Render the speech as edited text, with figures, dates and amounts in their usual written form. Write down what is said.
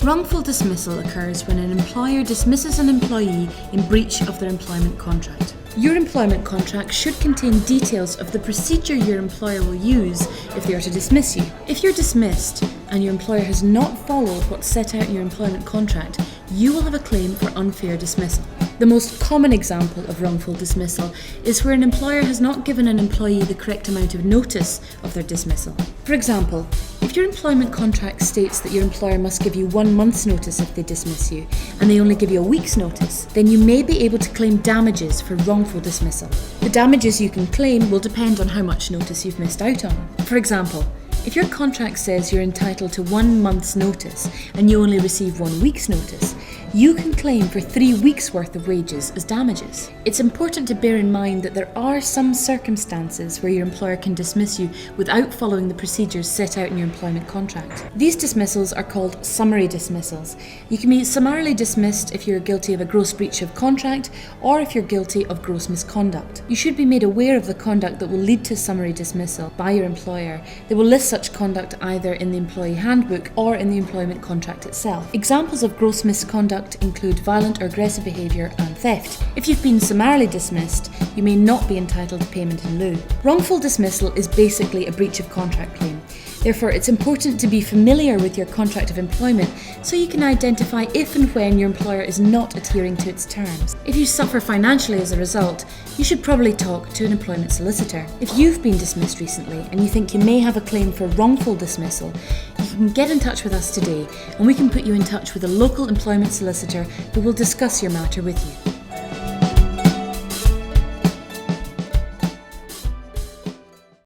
Wrongful dismissal occurs when an employer dismisses an employee in breach of their employment contract. Your employment contract should contain details of the procedure your employer will use if they are to dismiss you. If you're dismissed and your employer has not followed what's set out in your employment contract, you will have a claim for unfair dismissal. The most common example of wrongful dismissal is where an employer has not given an employee the correct amount of notice of their dismissal. For example, if your employment contract states that your employer must give you 1 month's notice if they dismiss you, and they only give you a week's notice, then you may be able to claim damages for wrongful dismissal. The damages you can claim will depend on how much notice you've missed out on. For example, if your contract says you're entitled to 1 month's notice and you only receive 1 week's notice, you can claim for 3 weeks' worth of wages as damages. It's important to bear in mind that there are some circumstances where your employer can dismiss you without following the procedures set out in your employment contract. These dismissals are called summary dismissals. You can be summarily dismissed if you're guilty of a gross breach of contract or if you're guilty of gross misconduct. You should be made aware of the conduct that will lead to summary dismissal by your employer. They will list such conduct either in the employee handbook or in the employment contract itself. Examples of gross misconduct include violent or aggressive behaviour and theft. If you've been summarily dismissed, you may not be entitled to payment in lieu. Wrongful dismissal is basically a breach of contract claim. Therefore, it's important to be familiar with your contract of employment so you can identify if and when your employer is not adhering to its terms. If you suffer financially as a result, you should probably talk to an employment solicitor. If you've been dismissed recently and you think you may have a claim for wrongful dismissal, you can get in touch with us today and we can put you in touch with a local employment solicitor who will discuss your matter with you.